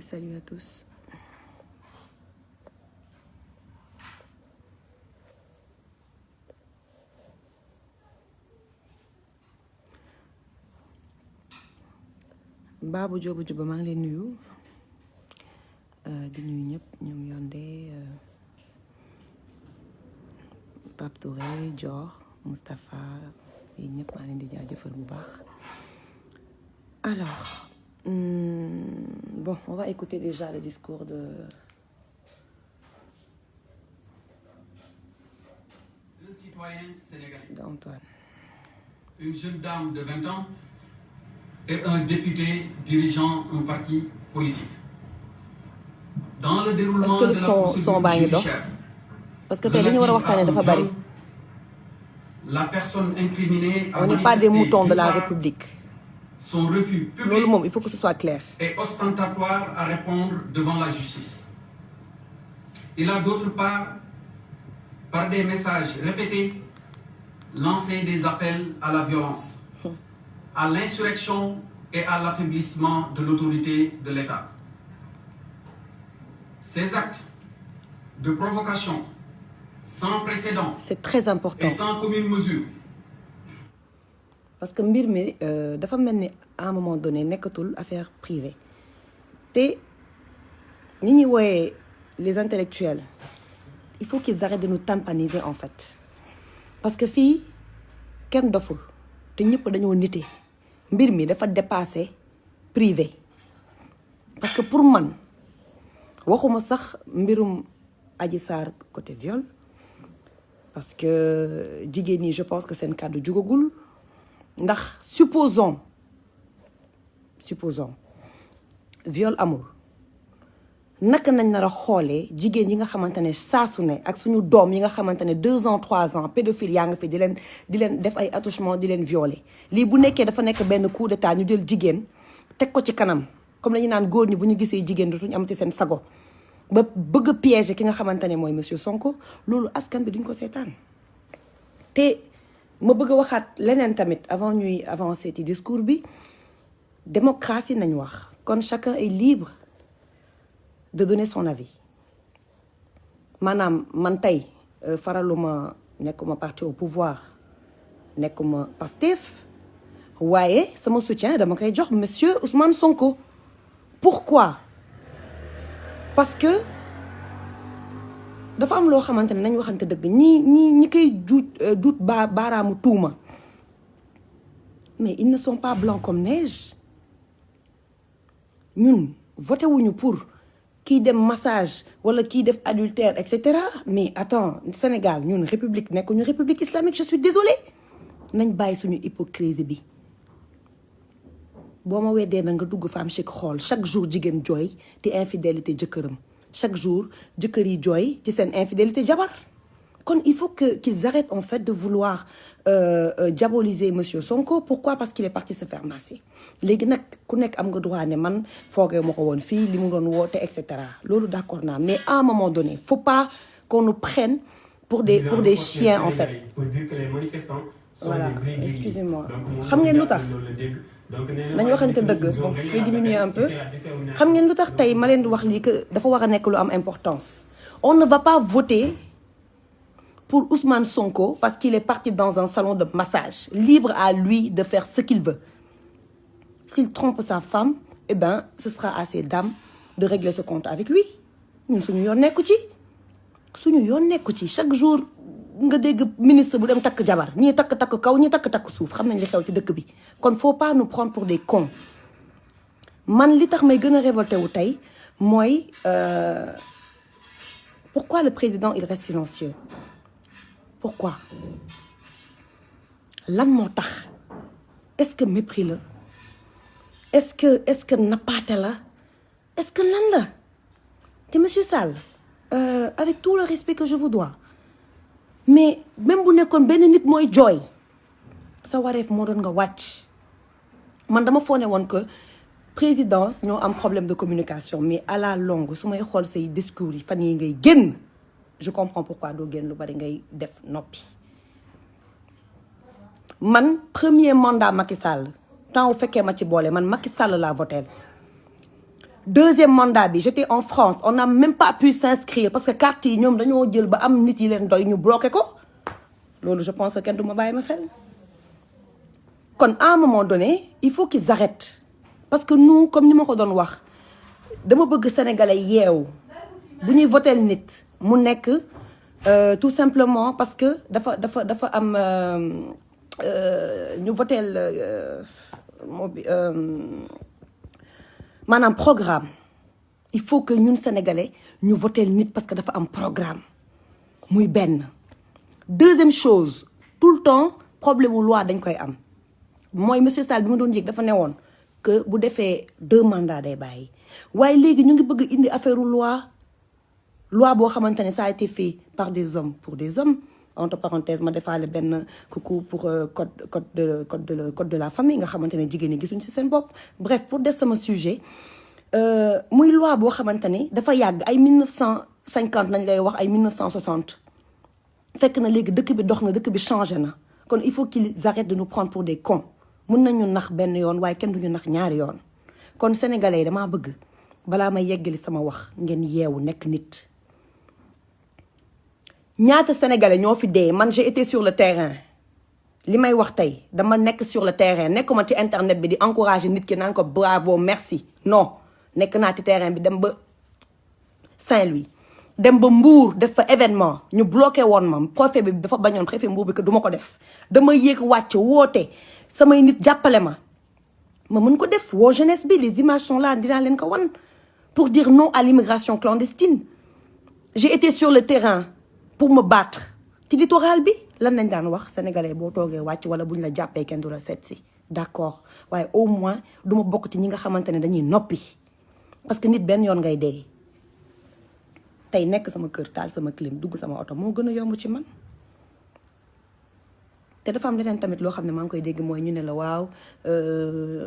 Salut à tous. Babou Diop Diop maa ngi leen nuyu di nuyu ñëpp ñoom Yondé Pape Touré Dior Moustapha yi ñëpp maa leen di jaajëfal bu baax. Alors bon, on va écouter déjà le discours Deux citoyens sénégalais. d'Antoine. Une jeune dame de 20 ans et un député dirigeant un parti politique. Dans le déroulement de la procédure judiciaire, parce que tey li ñu war a waxtaanee dafa bari. La personne incriminée a on n'est pas des moutons de la République. Son refus public loolu moom il faut que ce soit clair. est ostentatoire à répondre devant la justice. Il a d'autre part, par des messages répétés, lancé des appels à la violence, à l'insurrection et à l'affaiblissement de l'autorité de l'État. Ces actes de provocation sans précédent c'est très important et sans commune mesure. parce que mbir mi dafa mel ni à un moment donné nekkatul affaire privée te ñi ñuy wooyee les intellectuels il faut qu'ils arrêtent de nous tympaniser en fait parce que fii kenn doful te ñëpp dañoo nite mbir mi dafa dépassé privé parce que pour man waxuma sax mbirum Adji Sarr côté viol parce que jigéen ñi je pense que seen kàddu jugagul ndax supposons viol amul naka nañ nar a xoolee jigéen yi nga xamante ne saasu ne ak suñu doom yi nga xamante ne 2 ans 3 ans pédophile yaa nga fi di leen def ay attouchement di leen violer lii bu nekkee dafa nekk benn coup d'état ñu jël jigéen teg ko ci kanam comme la ñu naan góor ñi bu ñu gisee jigéen dootuñu amati seen sago ba bëgg a piéger ki nga xamante ne mooy monsieur Sonko loolu askan bi duñ ko seetaan te ma bëgg a waxaat leneen tamit avant ñuy avancer ci discours bi démocratie nañ wax kon chacun est libre de donner son avis maanaam man tey faraluma nekkuma parti au pouvoir nekkuma Pastef waaye sama soutien dama koy jox monsieur Ousmane Sonko pourquoi parce que dafa am loo xamante ne nañ waxante dëgg ñi koy duut baaraamu tuuma mais ils ne sont pas blancs comme neige ñun voté wuñu pour kii dem massage wala kii def adultère et cetera mais attends Sénégal ñun république nekkuñu république islamique je suis désolée nañ bàyyi suñu hypocrisie bi boo ma weddee na nga dugg Femme Chic xool chaque jour jigéen jooy te infidélité jëkkëram chaque jour jëkkër yi jooy ci seen infidélité jabar kon il faut qu'ils arrêtent en fait de vouloir diaboliser monsieur Sonko pourquoi parce qu'il est parti se faire masser léegi nag ku nekk am nga droit ne man foogee ma ko woon fii li mu doon woote et cetera loolu d'accord naa mais à un moment donné faut pas qu'on nous prenne pour des chiens en fait voilà excusez-moi xam ngeen lu tax nañu waxante dëgg bon je vais diminuer un peu xam ngeen lu tax tey ma leen di wax lii que dafa war a nekk lu am importance on ne va pas voter pour Ousmane Sonko parce qu'il est parti dans un salon de massage libre à lui de faire ce qu'il veut s'il trompe sa femme eh ben ce sera à ces dames de régler ce compte avec lui ñun suñu yoon nekku ci chaque jour nga dégg ministre bu dem takk jabar ñii takk kaw ñii takk suuf xam nañ li xew ci dëkk bi kon faut pas nous prendre pour des cons man li tax may gën a révolté wu tey mooy pourquoi le président il reste silencieux pourquoi lan moo tax est-ce que mépris la est-ce que nappaate la est-ce que lan la te monsieur Sall avec tout le respect que je vous dois mais même bu nekkoon benn nit mooy jooy sa wareef moo doon nga wàcc man dama foone woon que présidence ñoo am problème de communication mais à la longue su may xool say discours yi fan yi ngay génn je comprends pourquoi doo génn lu bari ngay def noppi man premier mandat Macky Sall temps bu fekkee ma ci boole man Macky Sall laa voté deuxième mandat bi j'étais en France on n'a même pas pu s'inscrire parce que carte yi ñoom dañoo jël ba am nit yi leen doy ñu bloqué ko loolu je pense que kenn du ma bàyyi ma fenn kon à un moment donné il faut qu'ils arrêtent parce que nous comme ni ma ko doon wax dama bëgg sénégalais yeewu bu ñuy votel nit mu nekk tout simplement parce que dafa am ñu votel maanaam programme il faut que ñun sénégalais ñu votel nit parce que dafa am programme muy benn deuxième chose tout le temps problème wu loi dañ koy am mooy monsieur Sall bi ma doon yëg dafa newoon que bu defee 2 mandats day bàyyi waaye léegi ñu ngi bëgg indi affaire loi boo xamante ne ça a été fait par des hommes pour des hommes entre parenthèses ma defaale benn coucou pour code de la famille nga xamante ne jigéen ñi gisuñ ci seen bopp bref pour des sama sujet muy loi boo xamante ne dafa yàgg ay 1950 nañ lay wax ay 1960 fekk na léegi dëkk bi dox na dëkk bi changé na kon il faut qu'ils arrêtent de nous prendre pour des cons mun nañu nax benn yoon waaye kenn duñu nax ñaari yoon kon sénégalais yi damaa bëgg balaa may yeggali sama wax ngeen yeewu nekk nit ñaata sénégalais ñoo fi dee man j'ai été sur le terrain li may wax tey dama nekk sur le terrain nekkuma ci internet bi di encourager nit ki naan ko bravo merci non nekk naa ci terrain bi dem ba Saint-Louis dem ba Mbour def fa événement ñu bloqué woon ma préfet bi dafa bañoon préfet Mbour bi que du ma ko def dama yéeg wàcc woote samay nit jàppale ma mën ko def woo jeunesse bi les images sont là dinaa leen ko wan pour dire non à l'immigration clandestine j'ai été sur le terrain pour me battre ci littoral bi lan nañ daan wax sénégalais boo toogee wàcc wala buñ la jàppee kenn du la seet si d'accord waaye au moins du ma bokk ci ñi nga xamante ne dañuy noppi parce que nit benn yoon ngay dee tey nekk sama kër taal sama clim dugg sama oto moo gën a yomb ci man te dafa am leneen tamit loo xam ne maa ngi koy dégg mooy ñu ne la waaw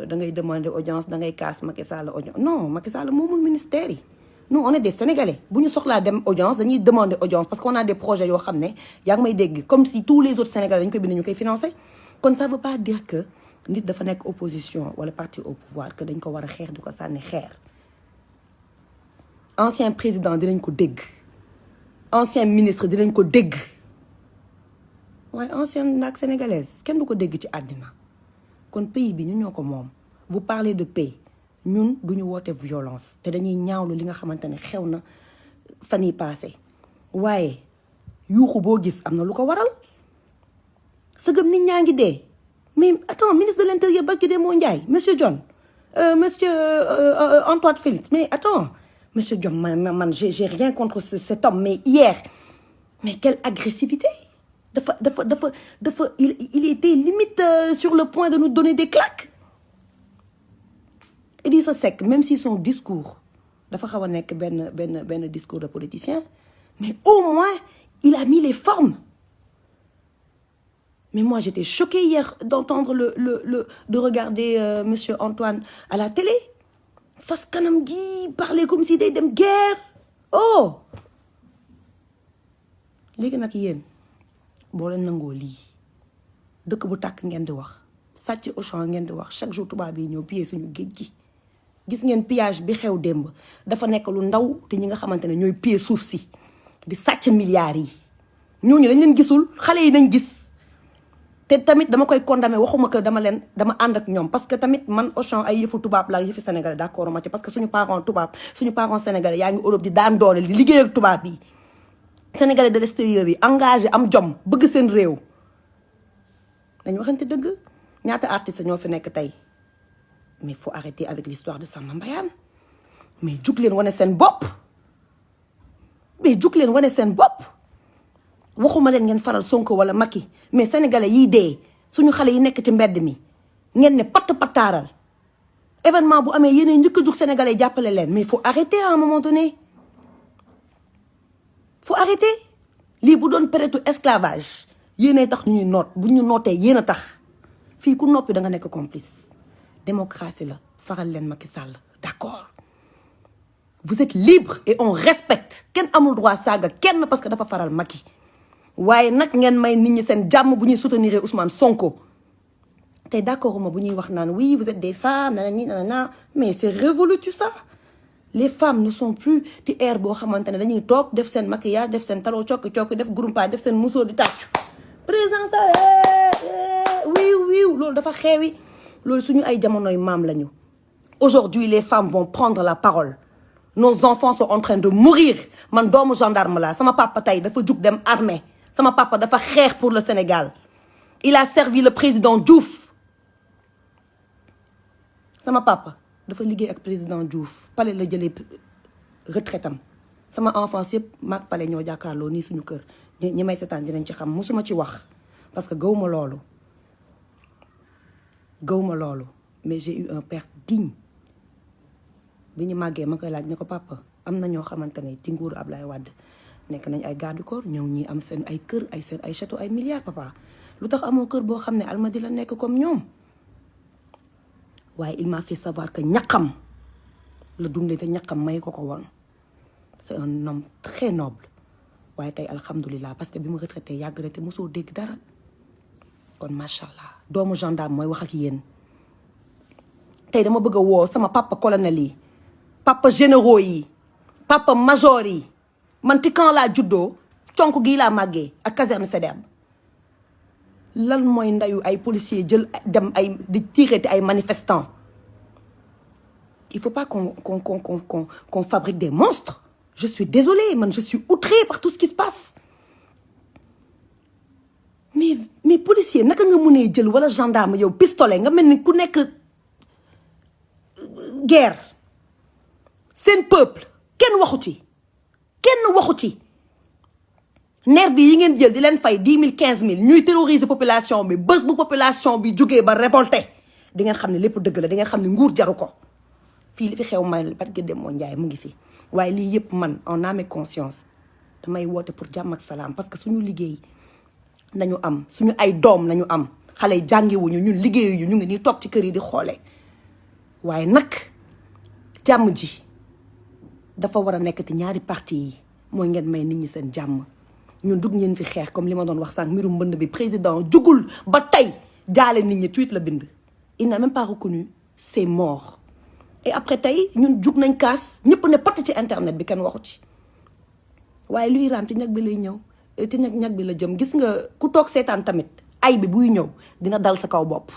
da ngay demander audience da ngay kaas Macky Sall audience non Macky Sall moomul ministère yi nous on est des sénégalais bu ñu soxlaa dem audience dañuy demander audience parce qu'on a des projets yoo xam ne yaa ngi may dégg comme si tous les autres sénégalais dañu koy bind ñu koy financer kon ça veut pas dire que nit dafa nekk opposition wala parti au pouvoir que dañ ko war a xeex di ko sànni xeer ancien président dinañ ko dégg ancien ministre dinañ ko dégg waaye ancienne naag sénégalaise kenn du ko dégg ci àddina kon pays bi ñun ñoo ko moom vous parlez de paix ñun duñu woote violence te dañuy ñaawlu li nga xamante ne xew na fan yi passé waaye yuuxu boo gis am na lu ko waral sëgëm nit ñaa ngi dee mais attends ministre de l'intérieur barki dee moo Ndiaye monsieur John monsieur Antoine Félix mais attends monsieur John man j'ai rien contre cet homme mais hier mais quelle agressivité il était limite sur le point de nous donner des claques. Idrissa Seck même si son discours dafa xaw a nekk benn discours de politicien mais au moins il a mis les formes mais moi j'étais choquée hier d'entendre de regarder monsieur Antoine à la télé fas kanam gi parler comme si day dem guerre oh léegi nag yéen boo leen nangoo lii dëkk bu tàkk ngeen di wax sàcc Auchan ngeen di wax chaque jour tubaab yi ñëw piller suñu géej gi gis ngeen pillage bi xew démb dafa nekk lu ndaw te ñi nga xamante ne ñooy piller suuf si di sàcc milliards yi ñooñu dañ leen gisul xale yi nañ gis te tamit dama koy condamné waxuma que dama ànd ak ñoom parce que tamit man Auchan ay yëfu tubaab la yëfu sénégalais d'accord ma ci parce que suñu parents tubaab suñu parents sénégalais yaa ngi Europe di daan doole di liggéey ak tubaab yi sénégalais de l'extérieur yi engagé am jom bëgg seen réew dañ waxante dëgg ñaata artistes ñoo fi nekk tey mais faut arrêter avec l'histoire de Samba Mbayaan mais jug leen wane seen bopp waxuma leen ngeen faral Sonko wala Macky mais sénégalais yiy dee suñu xale yi nekk ci mbedd mi ngeen ne pataaral événement bu amee yéenee njëkk a jug sénégalais yi jàppale leen mais faut arrêter à un moment donné faut arrêter lii bu doon période esclavage yéenay tax ñuy noot bu ñu nootee yéen a tax fii ku noppi da nga nekk complice démocratie la faral leen Macky Sall d'accord vous êtes libre et on respecte kenn amul droit saaga kenn parce que dafa faral Macky waaye nag ngeen may nit ñi seen jàmm bu ñuy soutenir Ousmane Sonko tey d'accord ma bu ñuy wax naan oui vous êtes des femmes nanani nanana mais c'est révolu tout ça les femmes ne sont plus ci air boo xamante ne dañuy toog def seen maquillage def seen taloo cokki def groupe def seen muso di tàccu président ça wiiw loolu dafa xeewi loolu suñu ay jamonoy maam lañu. Aujourd'hui les femmes vont prendre la parole. Nos enfants sont en train de mourir man doomu gendarme la sama papa tey dafa jug dem armée sama papa dafa xeex pour le Sénégal il a servi le président Diouf sama papa dafa liggéey ak président Diouf pale la jëlee retraitam sama enfance yëpp maag pale ñoo jàkkaarloo nii suñu kër ñi may seetaan dinañ ci xam musuma ci wax parce que gawma loolu mais j'ai eu un père digne bi ñu màggee ma koy laaj ne ko papa am na ñoo xamante ne ci nguuru Ablaye Wade nekk nañ ay garde corps ñëw ñi am seen ay kër ay château ay milliards papa lu tax amoo kër boo xam ne Almadies la nekk comme ñoom waaye il m'a fait savoir que ñaqam la dundee te ñaqam may ko woon c'est un homme très noble waaye tey alhamdulilah parce que bi mu retraité yàgg rek te mosoo dégg dara kon macha allah doomu gendarme mooy wax ak yéen tey dama bëgg a woo sama papa colonel yi papa généraux yi papa major yi man ci camp laa juddoo conk gii laa màggee ak caserne Faidherbe lan mooy ndayu ay policiers jël dem ay di tirer te ay manifestants il faut pas qu'on fabrique des monstres je suis désolée man je suis outrée par tout ce qui se passe mais policier naka nga mënee jël wala gendarme yow pistolet nga mel ni ku nekk guerre seen peuple kenn waxu ci nervi yi ngeen jël di leen fay 10 000 15 000 ñuy terroriser population bi bés bu population bi jógee ba révolté di ngeen xam ne lépp dëgg la di ngeen xam ne nguur jaru ko fii li fi xew may parce que dem moo njaay mu ngi fi waaye lii yëpp man en âme et conscience damay woote pour jàmm ak salaam parce que suñu liggéey nañu am suñu ay doom nañu am xale yi jàngiwuñu ñun liggéeyuñu ñu ngi nii toog ci kër yi di xoole waaye nag jàmm ji dafa war a nekk ci ñaari parti yi mooy ngeen may nit ñi seen jàmm ñun dugg ngeen fi xeex comme li ma doon wax sànq mbirum mbënd bi président jugul ba tey jaale nit ñi tweet la bind il n'a même pas reconnu c'est mort et après tey ñun jug nañ kaas ñëpp ne patt ci internet bi kenn waxu ci waaye luy raam ci ñag bi lay ñëw ci ñag bi la jëm gis nga ku toog seetaan tamit ay bi buy ñëw dina dal sa kaw bopp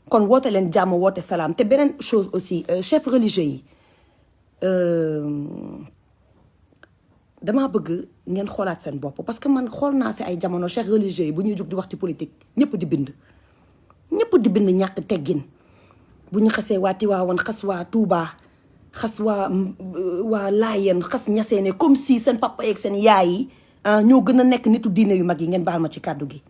kon woote leen jàmm woote salaam te beneen chose aussi chef religieux yi damaa bëgg ngeen xoolaat seen bopp parce que man xool naa fi ay jamono chef religieux yi bu ñuy jug di wax ci politique ñëpp di bind ñàkk teggin bu ñu xasee waa Tiwaawan xas waa Tuubaa xas waa Laayeen xas ñaseene comme si seen papa yeeg seen yaay yi ñoo gën a nekk nitu diine yu mag yi ngeen baal ma ci kàddu gi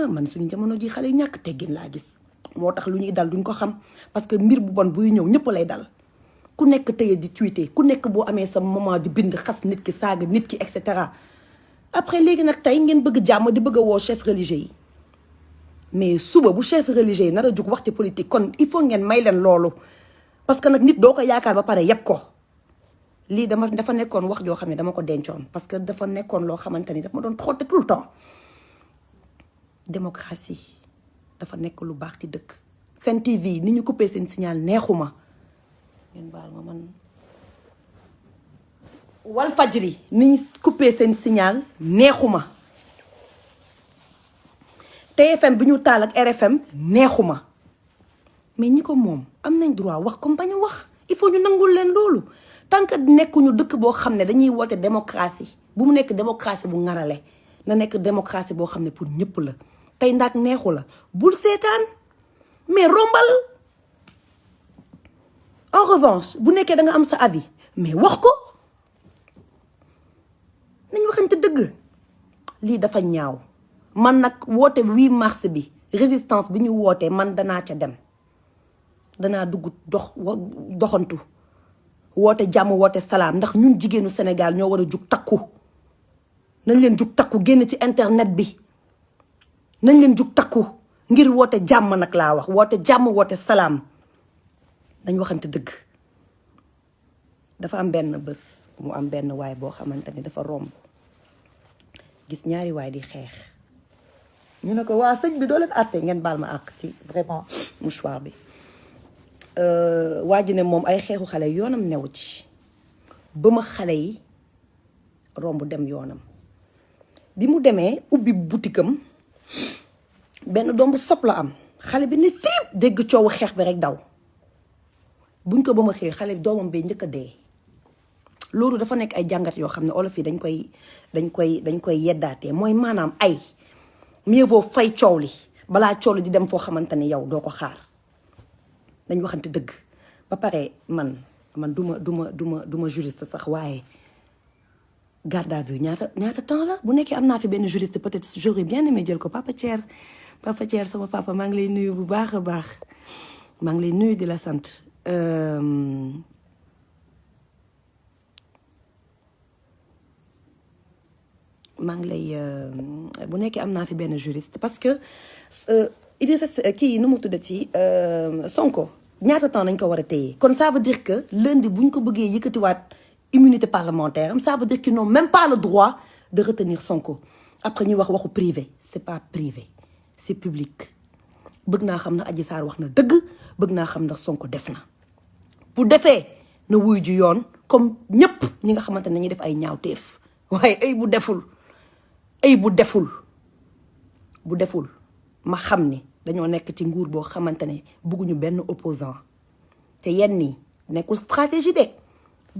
man suñu jamono ji xale yu ñàkk teggin laa gis moo tax lu ñuy dal duñ ko xam parce que mbir bu bon buy ñëw ñëpp lay dal ku nekk tëye di tweeter ku nekk boo amee sa moment di bind xas nit ki saaga nit ki et cetera après léegi nag tey ngeen bëgg jàmm di bëgg a woo chef religieux yi mais suba bu chef religieux yi nar a jug waxti politique kon il faut ngeen may leen loolu parce que nag nit doo ko yaakaar ba pare yëpp ko lii dafa nekkoon wax joo xam ne dama ko dencoon parce que dafa nekkoon loo xamante ni daf ma doon trotter tout le temps démocratie dafa nekk lu baax ci dëkk Sen TV ni ñu coupé seen signal neexuma ngeen baal ma man Walfadjri ni ñu coupé seen signal neexuma TFM bi ñu taal ak RFM neexuma mais ñi ko moom am nañ droit wax comme bañ a wax il faut ñu nangul leen loolu tant que nekkuñu dëkk boo xam ne dañuy woote démocratie bu mu nekk démocratie bu ngarale na nekk démocratie boo xam ne pour ñëpp la tey ndax neexu la bul seetaan mais rombal en revanche bu nekkee da nga am sa avis mais wax ko nañ waxante dëgg lii dafa ñaaw man nag woote 8 mars bi résistance bi ñu wootee man danaa ca dem danaa dugg doxantu woote jàmm woote salaam ndax ñun jigéenu Sénégal ñoo war a jug takku nañ leen jug takku génn ci internet bi nañ leen jug takku ngir woote jàmm nag laa wax woote jàmm woote salaam dañ waxante dëgg dafa am benn bés mu am benn waay boo xamante ni dafa romb gis ñaari waay di xeex ñu ne ko waa sëñ bi doo leen àtte ngeen baal ma àq ci vraiment mouchoir bi waa ji ne moom ay xeexu xale yoonam newu ci ba ma xale yi romb dem yoonam bi mu demee ubbi butikam benn doom bu sob la am xale bi ni firib dégg coowu xeex bi rek daw buñ ko ba ma xëy xale bi doomam bee njëkk a dee loolu dafa nekk ay jàngat yoo xam ne olof yi dañ koy yeddaatee mooy maanaam ay mieux vaut fay coow li balaa coow li di dem foo xamante ne yow doo ko xaar dañ waxante dëgg ba pare man duma juriste sax waaye garde à vue ñaata temps la bu nekkee am naa fi benn juriste peut-être j'aurais bien aimé jël ko Papa Thier sama papa maa ngi lay nuyu bu baax a baax maa ngi lay nuyu di la sant maa ngi lay bu nekkee am naa fi benn juriste parce que Idrissa kii nu mu tudda ci Sonko ñaata temps nañ ko war a téye kon ça veut dire que lundi bu ñu ko bëggee yëkkatiwaat immunité parlementaire am ça veut dire qu'ils n'ont même pas le droit de retenir Sonko après ñuy wax waxu privé c'est pas privé c'est public bëgg naa xam na Adji Sarr wax na dëgg bëgg naa xam ndax Sonko def na bu defee na wuy ju yoon comme ñëpp ñi nga xamante ne ñuy def ay ñaawteef waaye ay bu deful ma xam ni dañoo nekk ci nguur boo xamante ne bëgguñu benn opposant te yenn nii nekkul stratégie de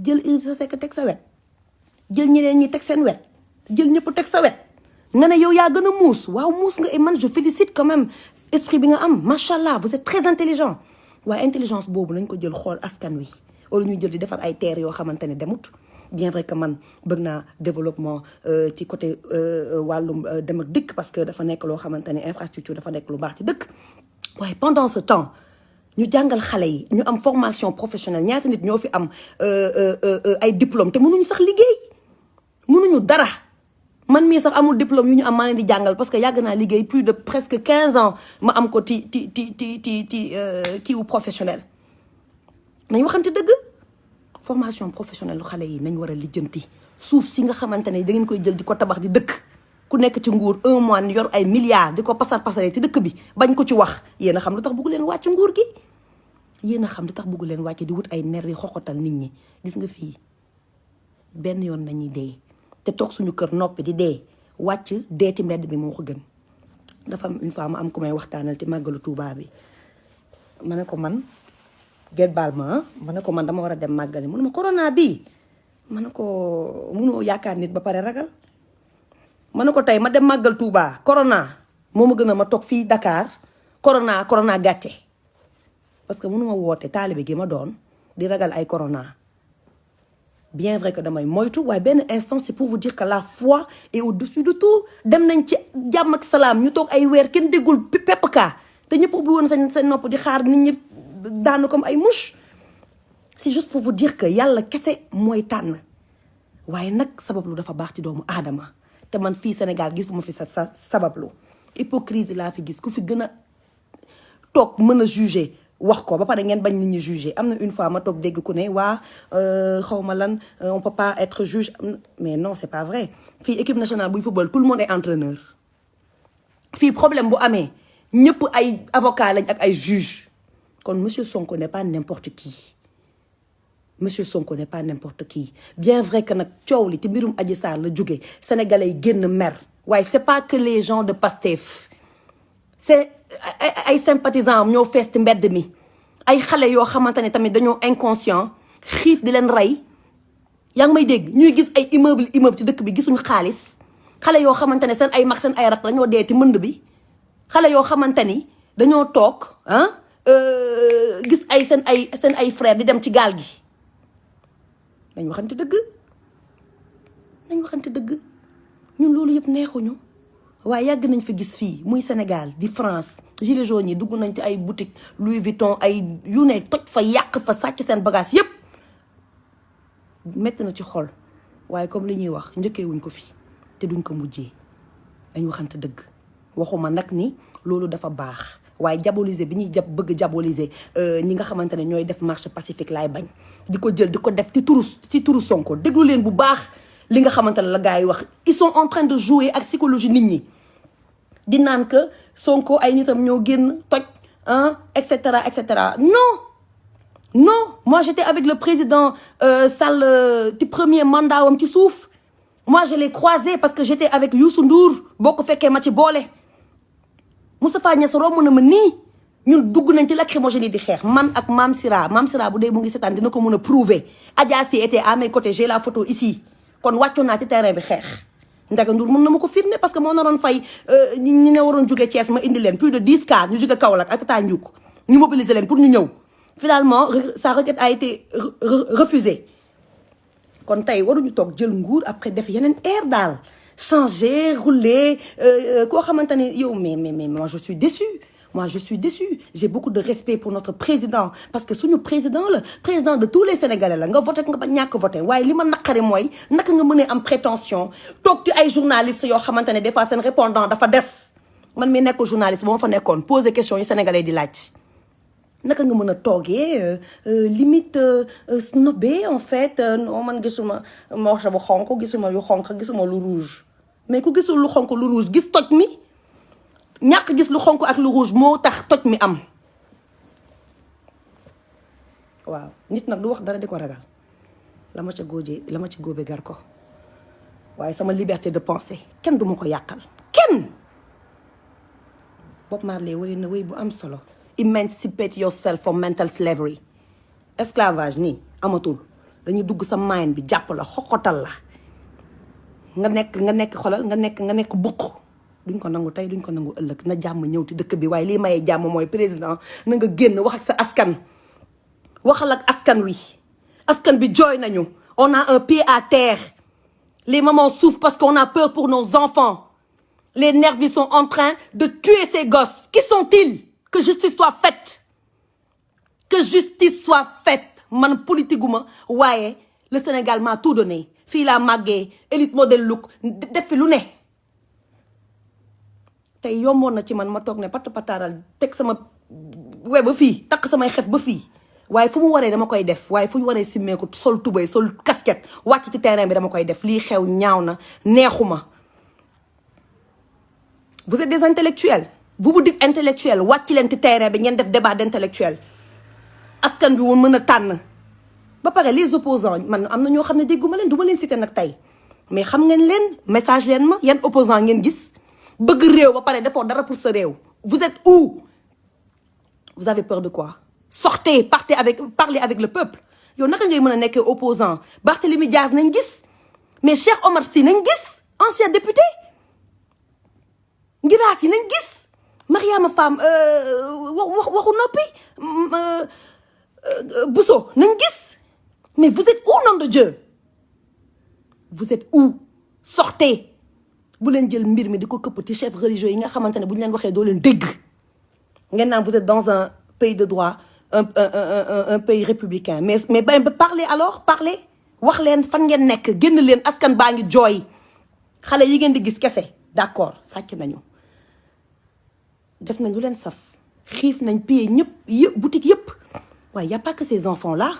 jël Idrissa Seck teg sa wet jël ñeneen ñi teg seen wet jël ñëpp teg sa wet nga ne yow yaa gën a muus waaw muus nga et man je félicite quand même esprit bi nga am machallah vous êtes très intelligent waaye intelligence boobu lañ ko jël xool askan wi wala ñuy jël di defar ay terres yoo xamante ne demut bien vrai que man bëgg naa développement ci côté wàllum dem ak dëkk parce que dafa nekk loo xamante ne infrastructure dafa nekk lu baax ci dëkk waaye pendant ce temps ñu jàngal xale yi ñu am formation professionnelle ñaata nit ñoo fi am ay diplôme te mënuñu sax liggéey mënuñu dara man mii sax amul diplôme yu ñu am maa leen di jàngal parce que yàgg naa liggéey plus de presque 15 ans ma am ko ci kiiwu professionnel nañ waxante dëgg formation professionnelle lu xale yi nañ war a lijjanti suuf si nga xamante ne da ngeen koy jël di ko tabax di dëkk ku nekk ci nguur un mois ni yor ay milliards di ko pasare ci dëkk bi bañ ko ci wax yéen a xam lu tax bëggu leen wàcc nguur gi yéen a xam lu tax bëggu leen wàcc di wut ay nervi xoxotal nit ñi gis nga fii benn yoon nañuy dee te toog suñu kër noppi di dee wàcc dee ci mbedd bi moo ko gën dafa am une fois ma am ku may waxtaanal ci màggalu Tuubaa bi ma ne ko man get baal ma ne ko man dama war a dem màggali mu ne ma corona bii ma ne ko munoo yaakaar nit ba pare ragal ma ne ko tey ma dem màggal Touba corona moo ma gën a ma toog fii Dakar corona gàcce parce que mënuma woote taalibe gi ma doon di ragal ay corona bien vrai que damay moytu waaye benn instant c'est pour vous dire que la foi est au-dessus de tout dem nañ ci jàmm ak salaam ñu toog ay weer kenn déggul pepp kaa te ñëpp ubbi woon seen nopp di xaar nit ñi daanu comme ay mouche c'est juste pour vous dire que yàlla kese mooy tànn waaye nag sabablu dafa baax ci doomu aadama te man fii Sénégal gisuma fi sa sabablu hypocrisie laa fi gis ku fi gën a toog mën a juger wax ko ba pare ngeen bañ nit ñi juger am na une fois ma toog dégg ku ne waa xawma lan on peut pas être juge mais non c'est pas vrai fii équipe nationale buy football tout le monde est entraîneur fii problème bu amee ñëpp ay avocat lañ ak ay juge kon monsieur Sonko n'est pas n'importe qui monsieur Sonko n'est pas n'importe qui bien vrai que nag coow li ci mbirum Adji Sarr la jóge sénégalais yi génn mer waaye c'est pas que les gens de Pastef c'est ay sympathisants am ñoo fees ci mbedd mi ay xale yoo xamante ne tamit dañoo inconscient xiif di leen rey yaa ngi may dégg ñuy gis ay immeuble ci dëkk bi gisuñu xaalis xale yoo xamante ne seen ay mag seen ay rak dañoo dee ci mënd bi xale yoo xamante ni dañoo toog gis ay seen ay frère di dem ci gaal gi nañ waxante dëgg ñun loolu yëpp neexuñu waaye yàgg nañ fi gis fii muy Sénégal di France gilets jaunes yi dugg nañ ci ay boutique Louis Vuitton ay yu ne toj fa yàq fa sàcc seen bagage yëpp métti na ci xol waaye comme li ñuy wax njëkkee wuñ ko fi te duñ ko mujjee dañ waxante dëgg waxuma nag ni loolu dafa baax waaye diaboliser bi ñuy bëgg diaboliser ñi nga xamante ne ñooy def marche pacifique laay bañ di ko jël di ko def ci turu Sonko déglu leen bu baax li nga xamante ne la gars yi wax ils sont en train de jouer ak psychologie nit ñi di naan que Sonko ay nitam ñoo génn toj et cetera non non moi j'étais avec le président Sall ci premier mandat wam ci suuf moi je l'ai croisé parce que j'étais avec Youssou Ndour boo ko fekkee ma ci boole Moustapha Niasse romb na ma nii ñun dugg nañ ci lacrymogène yi di xeex man ak Mame Sira bu dee mu ngi seetaan dina ko mën a prouver Adja Sy était à mes côtés j'ai la photo ici kon wàccoon naa ci terrain bi xeex Ndiaga Ndour mën na ma ko firnde parce que moo naroon fay ñi ne waroon jóge Thiès ma indi leen plus de 10 cas ñu jóge Kaolack ak Tata Ndiouk ñu mobiliser leen pour ñu ñëw finalement sa requête a été refusée kon tey waruñu toog jël nguur après def yeneen air daal changer rouler koo xamante ne yow mais moi je suis déçue j'ai beaucoup de respect pour notre président parce que suñu président la président de tous les Sénégalais la nga voté nga ba ñàkk voté waaye li ma naqari mooy naka nga mën a am prétention toog ci ay journalistes yoo xamante ne des fois seen répondant dafa des man mi nekk journaliste ba ma fa nekkoon poser question yi Sénégalais di laaj naka nga mën a toogee limite snobé en fait non man gisuma morceau bu xonk gisuma lu xonk gisuma lu rouge mais ku gisul lu xonk lu rouge gis toj mi ñàkk gis lu xonk ak lu rouge moo tax toj mi am waaw nit nag du wax dara di ko ragal la ma ci góobe gar ko waaye sama liberté de penser kenn du ma ko yàqal kenn Bob Marley wéy na wéy bu am solo emancipate yourself from mental slavery esclavage nii amatul dañuy dugg sa mind bi jàpp la xoxotal la nga nekk xolal nga nekk buq duñ ko nangu tey duñ ko nangu ëllëg na jàmm ñëw ci dëkk bi waaye lii mayee jàmm mooy président na nga génn wax ak sa askan waxal ak askan wi askan bi jooy nañu on a un pied à terre les mamans souffrent parce qu'on a peur pour nos enfants les nervis sont en train de tuer ces gosses qui sont-ils que justice soit faite man politique gu ma waaye le Sénégal m'a tout donné fii laa màggee élite modèle look def fi lu ne tey yomboon na ci man ma toog ne patt pataaral teg sama we ba fii takk samay xef ba fii waaye fu mu waree dama koy def waaye fu ñu waree simmeeku sol tubéy sol casquette wàcc ci terrain bi dama koy def lii xew ñaaw na neexuma vous êtes des intellectuels vous vous dites intellectuel wàcc leen ci terrain bi ngeen def débat d'intellectuel askan bi woon mën a tànn ba pare les opposants man am na ñoo xam ne dégguma leen du ma leen citer nag tey mais xam ngeen leen message leen ma yan opposant ngeen gis bëgg réew ba pare defoo dara pour sa réew vous êtes où vous avez peur de quoi sortez parlez avec le peuple yow naka ngay mën a nekkee opposant Barthélémy Diaz nañ gis mais Cheikh Omar Sy nañ gis ancien député Ngiraas yi nañ gis Mariama Fam waxu noppi Bousso nañ gis mais vous êtes où nom de Dieu vous êtes où sortez bu leen jël mbir mi di ko këpp ci chef religieux yi nga xamante ne bu ñu leen waxee doo leen dégg ngeen naan vous êtes dans un pays de droit un pays républicain mais parlez alors parlez wax leen fan ngeen nekk génn leen askan baa ngi jooy xale yi ngeen di gis kese d'accord sàcc nañu def nañ lu leen saf xiif nañ payé ñëpp boutique yëpp waaye y a pas que ces enfants là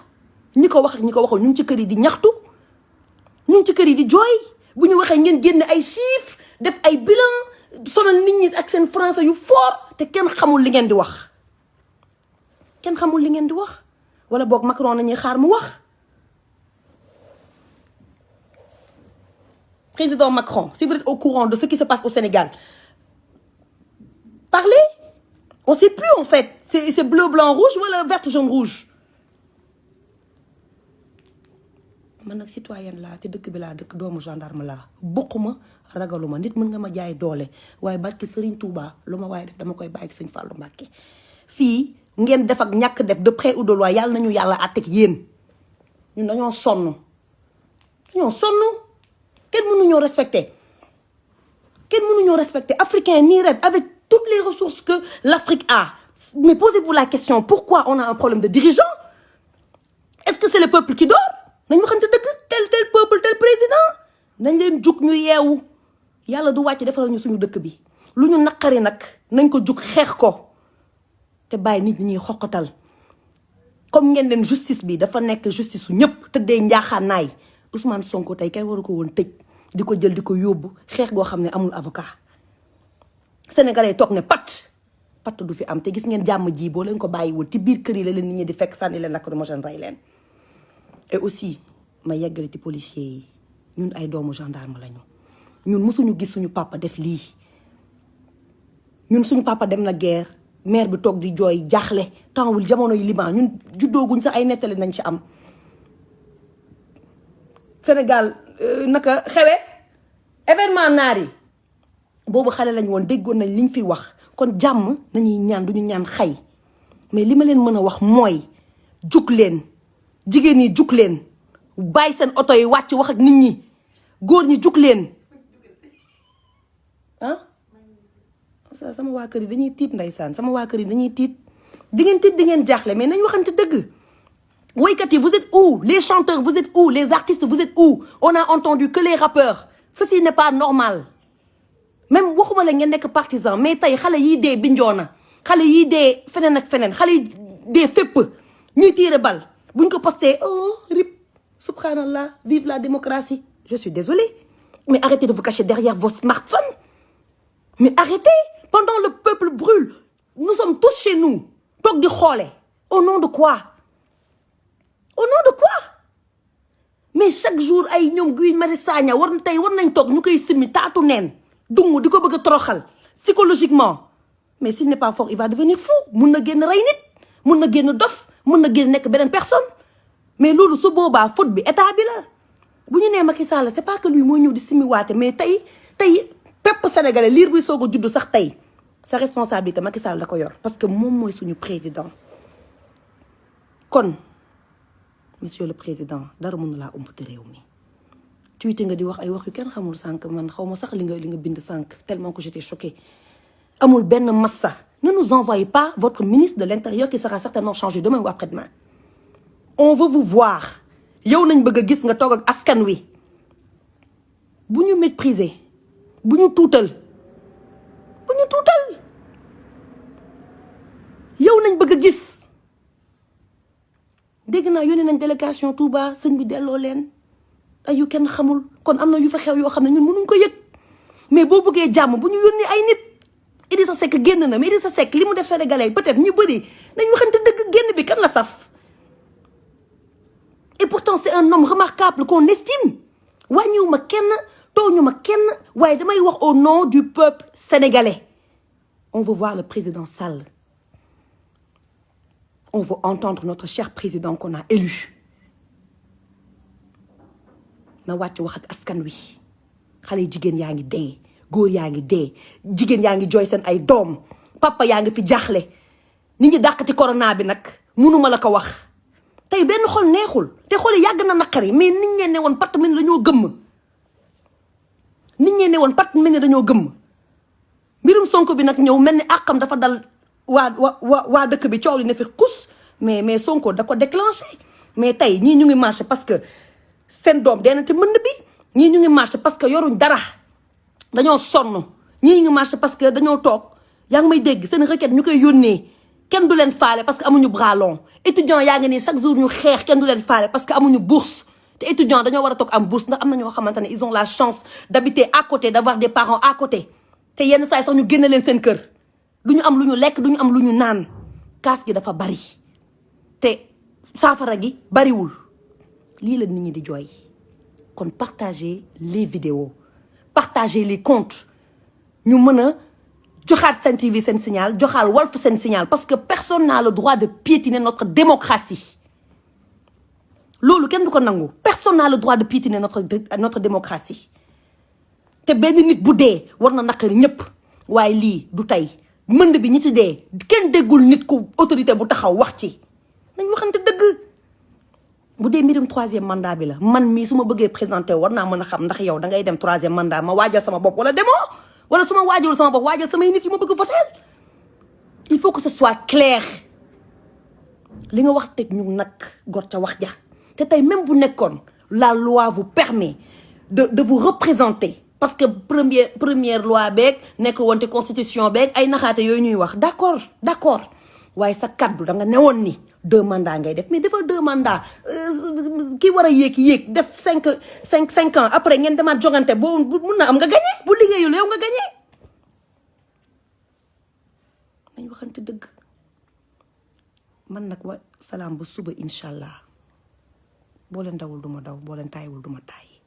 ñi ko wax ak ñi ko waxul ñu ngi ci kër yi di ñaxtu ñu ngi ci kër yi di jooy bu ñu waxee ngeen génn ay chiffres def ay bilan sonal nit ñi ak seen français yu fort te kenn xamul li ngeen di wax wala boog Macron nañuy xaar mu wax président Macron si vous êtes au courant de ce qui se passe au Sénégal parlez on sait plus en fait c'est bleu blanc rouge wala vert jaune rouge man nag citoyenne laa te dëkk bi laa dëkk doomu gendarme laa bokkuma ragaluma nit mën nga ma jaay doole waaye barke Serigne Touba lu ma waaye def dama koy bàyyi ak Sëñ Fallou Mbacké fii ngeen def ak ñàkk def de près ou de loin yàlla nañu yàlla àtteeg yéen ñun dañoo sonn kenn mënuñoo respecté africain nii ren avec toutes les ressources que l'Afrique a mais posez-vous la question pourquoi on a un problème de dirigeants est-ce que c'est le peuple qui dort nañ waxante dëgg tel peuple tel président nañ leen jug ñu yeewu yàlla du wàcc defaral ñu suñu dëkk bi lu ñu naqari nag nañ ko jug xeex ko te bàyyi nit ñi ñuy xoqatal comme ngeen leen justice bi dafa nekk justice su ñëpp tëddee njaaxaanaay Ousmane Sonko tey kay waru ko woon tëj di ko jël di ko yóbbu xeex goo xam ne amul avocat sénégalais toog ne pat patt du fi am te gis ngeen jàmm ji boo leen ko bàyyiwul ci biir kër yi la leen nit ñi di fekk sànni leen lacrymogène rey leen. et aussi ma yeggali ci policiers yi ñun ay doomu gendarme lañu ñun mësuñu gis suñu papa def lii ñun suñu papa dem na guerre maire bi toog di jooy jaaxle tempswul jamono yi Liban ñun juddooguñ sax ay nettali nañ ci am. Sénégal naka xewe événement naar yi boobu xale lañ woon déggoon nañ liñ fi wax kon jàmm nañuy ñaan duñu ñaan xay mais li ma leen mën a wax mooy jug leen jigéen ñi jug leen bàyyi seen oto yi wàcc wax ak nit ñi góor ñi jug leen ah sama waa kër yi dañuy tiit ndeysaan sama waa kër yi dañuy tiit di ngeen tiit di ngeen jaaxle mais nañ waxante dëgg. woykat yi vous êtes où? Les chanteurs vous êtes où? Les artistes vous êtes où? On a entendu que les rappeurs. Ceci n'est pas normal. Même waxuma la ngeen nekk partisan mais tey xale yii dee Bignona xale yii dee feneen ak feneen xale yi dee fépp ñuy tiire bal buñ ko posté oh rip subhanallah vive la démocratie. Je suis désolée mais arrêtez de vous cacher derrière vos smartphones. Mais arrêtez. Pendant le peuple brûle nous sommes tous chez nous toog di xoole au nom de quoi? Au nom de quoi? Mais chaque jour ay ñoom Guy Marius Sagna war nañ toog ñu koy simmi taatu neen dungu di ko bëgg a toroxal psychologiquement mais s'il n'est pas fort il va devenir fou mun na génn rey nit mun na génn dof mun na génn nekk beneen personne mais loolu su boobaa faute bi état bi la bu ñu nee Macky Sall c'est pas que lui mooy ñëw di simmi waate mais tey pepp sénégalais liir buy soog a judd sax tey sa responsabilité Macky Sall da ko yor parce que moom mooy suñu président kon monsieur le président dara mënu laa ëmb te réew mi tuuti nga di wax ay wax yu kenn xamul sànq man xaw ma sax li nga bind sànq tellement que j'étais choquée amul benn massa ne nous envoyez pas votre ministre de l'intérieur qui sera certainement changé demain ou après-demain on veut vous voir yow nañ bëgg a gis nga toog ak askan wi bu ñu mépriser bu ñu tuutal yow nañ bëgg a gis dégg naa yónnee nañ délégation Touba sëñ bi delloo leen ay yu kenn xamul kon am na yu fa xew yoo xam ne ñun mënuñ ko yëg mais boo bëggee jàmm bu ñu yónnee ay nit Idrissa Seck génn na mais Idrissa Seck li mu def sénégalais peut-être ñu bëri nañ waxante dëgg génn bi kan la saf et pourtant c'est un homme remarquable qu'on estime wàññiwu ma kenn tooñu ma kenn waaye damay wax au nom du peuple sénégalais on veut voir le président Sall on veut entendre notre cher président qu'on a élu na wàcc wax ak askan wi xale yi jigéen yaa ngi dee góor yaa ngi dee jigéen yaa ngi jooy seen ay doom papa yaa ngi fi jaaxle nit ñi dàqati corona bi nag mënuma la ko wax tey benn xol neexul te xol yi yàgg na naqari mais nit ñee ne woon patt mel ni dañoo gëmm mbirum Sonko bi nag ñëw mel ni àqam dafa dal waa dëkk bi coow li ne fi xus mais Sonko da ko déclenché mais tey ñii ñu ngi marché parce que seen doom dee na te mbënd bi ñii ñu ngi marché parce que yoruñ dara dañoo sonn ñii ñu ngi marché parce que dañoo toog yaa ngi may dégg seen requête ñu koy yónnee kenn du leen faale parce que amuñu bras long étudiant yaa ngi nii chaque jour ñu xeex kenn du leen faale parce que amuñu bourse te étudiant dañoo war a toog am bourse ndax am na ñoo xamante ne ils ont la chance d'habiter à côté d'avoir des parents à côté te yenn saa yi sax ñu génne leen seen kër du ñu am lu ñu lekk du ñu am lu ñu naan kaas gi dafa bari te saafara gi bariwul lii la nit ñi di jooy kon partagez les vidéos partagez les comptes ñu mën a joxaat Sen TV seen signal joxaal Walf seen signal parce que personne n'a le droit de piétiner notre démocratie loolu kenn du ko nangu personne n'a le droit de piétiner notre démocratie te benn nit bu dee war na naqari ñëpp waaye lii du tey mënd bi ñi ci dee kenn déggul nit ku autorité bu taxaw wax ci nañ waxante dëgg bu dee mbirum 3e mandat bi la man mii su ma bëggee présenté war naa mën a xam ndax yow da ngay dem 3e mandat ma waajal sama bopp wala demoo wala su ma waajalul sama bopp waajal samay nit yi ma bëgg voter il faut que ce soit clair li nga wax teg ñu nag gor ca wax ja te tey même bu nekkoon la loi vous permet de vous représenter parce que première loi beeg nekk woon te constitution beeg ay naxaate yooyu ñuy wax d'accord waaye sa kaddu da nga newoon ni 2 mandats ngay def mais defal 2 mandats ki war a yéeg def 5 ans après ngeen demaat jogante boo mun na am nga gagné bu liggéeyul yow nga gagné. waxante dëgg man nag wa salaam ba suba incha allah boo leen dawul duma daw boo leen taayiwul duma taayi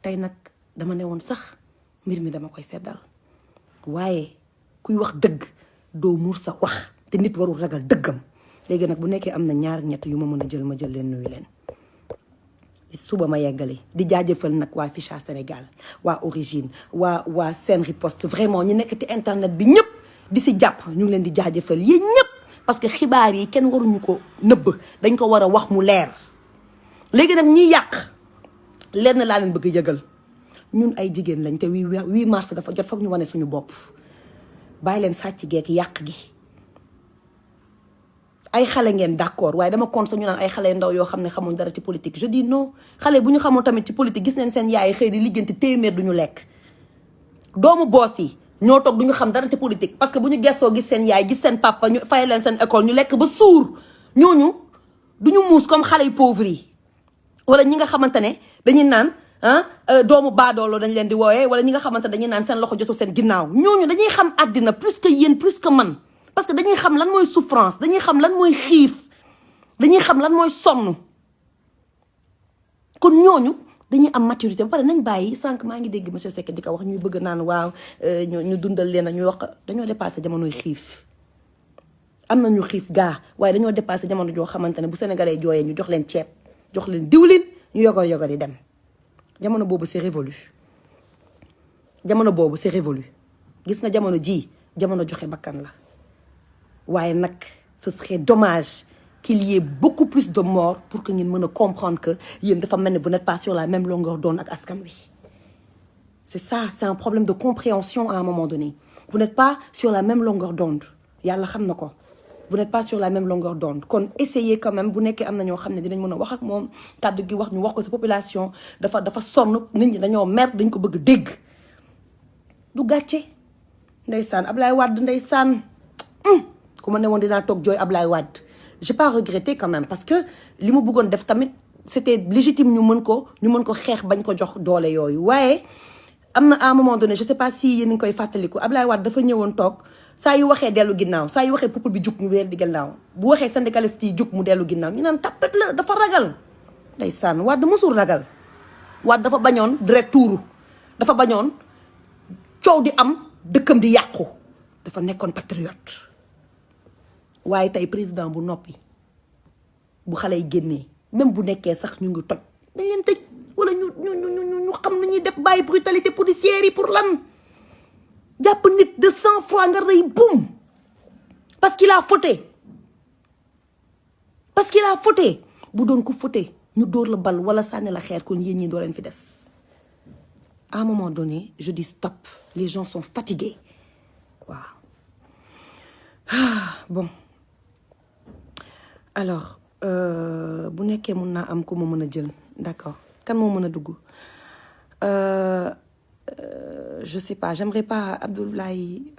tey nag dama ne woon sax mbir mi dama koy seddal waaye kuy wax dëgg doo muur sa wax te nit warul ragal dëggam léegi nag bu nekkee am na ñaar ñett yu ma mën a jël ma jël leen nuyu leen suba ma yeggale di jaajëfal nag waa Ficha Sénégal waa Origine waa Sen Riposte vraiment ñu nekk ci internet bi ñëpp di si jàpp ñu ngi leen di jaajëfal yéen ñëpp parce que xibaar yi kenn waruñu ko nëbb dañ ko war a wax mu leer léegi nag ñi yàq lenn laa leen bëgg yëgal ñun ay jigéen lañ te 8 mars dafa jot foog ñu wane suñu bopp bàyyi leen sàcc geek yàq gi ay xale ngeen d'accord waaye dama kon sa ñu naan ay xale ndaw yoo xam ne xamuñ dara ci politique je dis non xale bu ñu xamul tamit ci politique gis nañ seen yaay xëy di lijjanti téeméer duñu lekk doomu boos yi ñoo toog duñu xam dara ci politique parce que bu ñu gestoo gis seen yaay gis seen papa ñu fay leen seen école ñu lekk ba suur ñooñu duñu muus comme xale yu pauvre yi wala ñi nga xamante ne dañuy naan doomu baadoolo dañ leen di wooyee wala ñi nga xamante ne dañuy naan seen loxo jotul seen ginnaaw ñooñu dañuy xam àddina plus que yéen plus que man parce que dañuy xam lan mooy souffrance dañuy xam lan mooy xiif dañuy xam lan mooy sonn kon ñooñu dañuy am maturité ba pare nañ bàyyi sànq maa ngi dégg monsieur Seck di ko wax ñuy bëgg naan waaw ñu dundal leen ñuy wax dañoo dépassé jamonoy xiif am na ñu xiif gaa waaye dañoo dépassé jamono joo xamante ne bu sénégalais jooyee ñu jox leen ceeb jox leen diwlin ñu yogar yi dem jamono boobu c'est révolu jamono boobu c'est révolu gis nga jamono ji jamono joxe bakkan la waaye nag ce serait dommage qu'il y ait beaucoup plus de morts pour que ngeen mën a comprendre que yéen dafa mel ne vous n'êtes pas sur la même longueur d'onde ak askan wi c'est ça c'est un problème de compréhension à un moment donné vous n'êtes pas sur la même longueur d'onde yàlla xam na ko vous n'êtes pas sur la même longueur d'onde kon essayez quand même bu nekkee am na ñoo xam ne dinañ mën a wax ak moom kàddu gi wax ñu wax ko sa population dafa sonn nit ñi dañoo mer dañ ko bëgg dégg du gàcce ndeysaan Ablaye Wade ndeysaan ku ma ne woon dinaa toog jooy Ablaye Wade j'ai pas regretté quand même parce que li mu bëggoon def tamit c'était légitime ñu mën ko xeex bañ ko jox doole yooyu waaye am na à un moment donné je sais pas si yéen a ngi koy fàttaliku Ablaye Wade dafa ñëwoon toog saa yu waxee dellu ginnaaw saa yu waxee peuple bi jug mu dellu di ginnaaw bu waxee syndicaliste yi jug mu dellu ginnaaw ñu naan tapet la dafa ragal ndeysaan Wade mosul ragal Wade dafa bañoon direct tuuru dafa bañoon coow di am dëkkam di yàqu dafa nekkoon patriote waaye tey président bu noppi bu xale yi génnee même bu nekkee sax ñu ngi toj dañ leen tëj wala ñu xam nañuy def bàyyi brutalité policière yi pour lan jàpp nit de 100 fois nga rëy boum parce qu'il a fauté bu doon ko fauté ñu dóor la bal wala sànni la xeer kon yéen ñi doo leen fi des à un moment donné je dis stop les gens sont fatigués waaw bon alors bu nekkee mun naa am ko ma mën a jël d'accord kan moo mën a dugg je sais pas j'aimerais pas Abdoulaye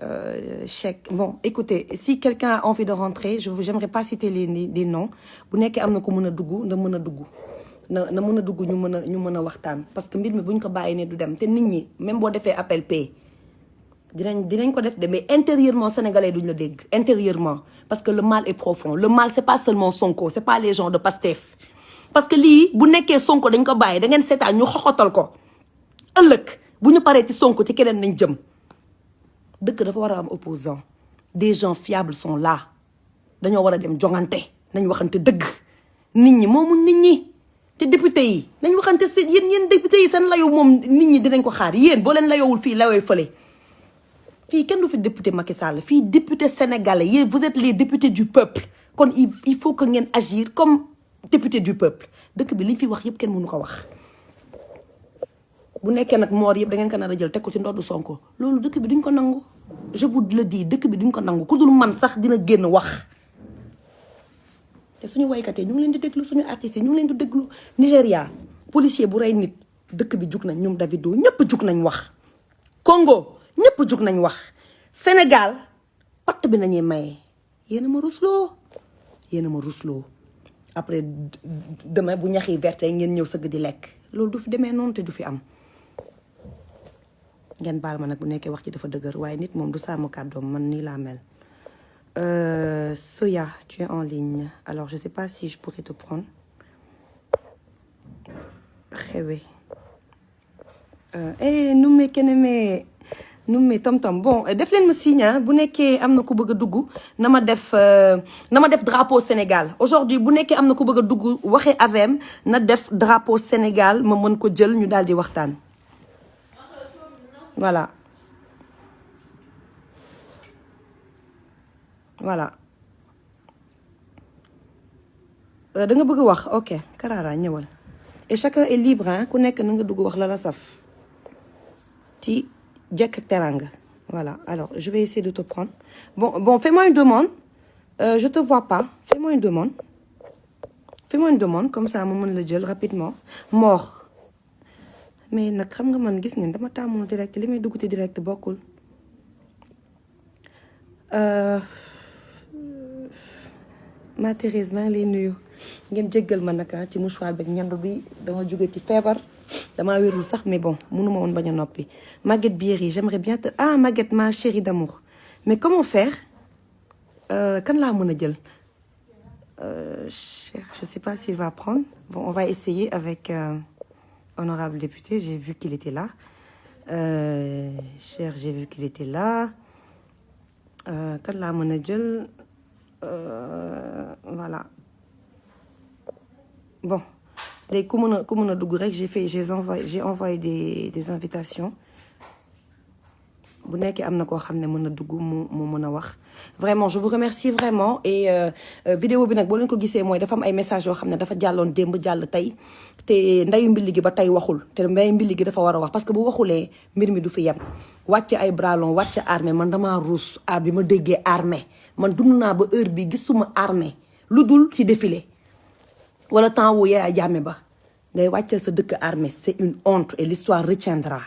Cheikh bon écoutez si quelqu'un a envie de rentrer j'aimerais pas citer des noms bu nekkee am na ko mën a dugg na mën a dugg na mën a dugg ñu mën a waxtaan parce que mbir mi buñ ko bàyyi ne du dem te nit ñi même boo defee appel pay dinañ ko def de mais intérieurement sénégalais duñ la dégg intérieurement parce que le mal est profond le mal c'est pas seulement Sonko c'est pas les gens de Pastef parce que lii bu nekkee Sonko dañ ko bàyyi da ngeen seetaan ñu xoxotal ko ëllëg bu ñu paree ci Sonko ci keneen nañ jëm dëkk dafa war a am opposant des gens fiables sont là dañoo war a dem jongante nañ waxante dëgg nit ñi moomu nit ñi te député yi nañ waxante si yéen député yi seen layoo moom nit ñi dinañ ko xaar yéen boo leen layoowul fii layooy fële fii kenn du fi député Macky Sall fii député sénégalais yéen vous êtes les députés du peuple kon il faut que ngeen agir comme député du peuple dëkk bi liñ fi wax yëpp kenn mënu ko wax bu nekkee nag moor yëpp da ngeen ko nar a jël teg ko ci ndoddu Sonko loolu dëkk bi duñ ko nangu je vous le dis dëkk bi duñ ko nangu ku dul man sax dina génn wax te suñu waykat yi ñu ngi leen di déglu suñu artistes yi ñu ngi leen di déglu Nigéria policier bu rey nit dëkk bi jug nañ ñoom Davido ñëpp jug nañ wax Congo ñëpp jug nañ wax Sénégal patt bi nañuy maye yéen a ma rusloo après demain bu ñax yi verte ngeen ñëw sëgg di lekk loolu du fi demee noonu te du fi am ngeen baal ma nag bu nekkee wax ci dafa dëgër waaye nit moom du sàmm kàddoom man nii laa mel Soya, tu es en ligne. Alors, je sais pas si je pourrais te prendre. Xewe. Nume keneme. Nume tam bon def leen ma signe bu nekkee am na ku bëgg a dugg na ma def drapeau Sénégal aujourd'hui bu nekkee am na ku bëgg a dugg waxee avem na def drapeau Sénégal ma mën ko jël ñu daal di waxtaan voilà da nga bëgg wax ok Karara ñëwal et chacun est libre hein ku nekk na nga dugg wax la la saf ci jekk ak teranga voilà alors je vais essayer de te prendre bon fais-moi une demande je te vois pas fais-moi une demande comme ça ma mën la jël rapidement Mor mais nag xam nga man gis ngeen dama tàmmul direct li may dugg ci direct bokkul ma Thérèse maa ngi lay nuyu ngeen jéggal ma naka ci mouchoir beeg ñandu bi dama jóge ci feebar dama wérul sax mais bon mënuma woon bañ a noppi Maguette Biéry j'aimerais bien te Maguette ma chérie d'amour mais comment faire kan laa mën a jël je sais pas s'il va prendre bon on va essayer avec honorable député j'ai vu qu'il était là j'ai vu qu'il était là kan laa mën a jël voilà bon léegi ku mën a dugg rek j'ai envoyé des invitations bu nekkee am na koo xam ne mën a dugg mu mën a wax vraiment je vous remercie vraiment et vidéo bi nag boo leen ko gisee mooy dafa am ay messages yoo xam ne dafa jàlloon démb jàll tey te ndeyu mbilli gi ba tey waxul te ndeyu mbilli gi dafa war a wax parce que bu waxulee mbir mi du fi yem wàcc ay bralon wàcc armée man damaa ruus bi ma déggee armée man dund naa ba heure bi gisuma armée lu dul ci défilé wala temps wu Yaya Jammeh ba ngay wàccal sa dëkk armée c'est une honte et l'histoire retiendra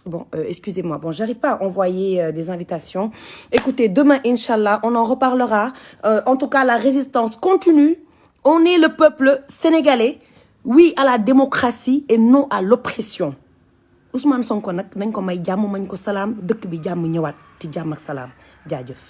bon excusez-moi bon j'arrive pas à envoyer des invitations écoutez demain Inch'Allah on en reparlera en tout cas la résistance continue on est le peuple sénégalais oui à la démocratie et non à l'oppression Ousmane Sonko nag nañ ko may jàmm mañ ko salaam dëkk bi jàmm ñëwaat ci jàmm ak salaam jaajëf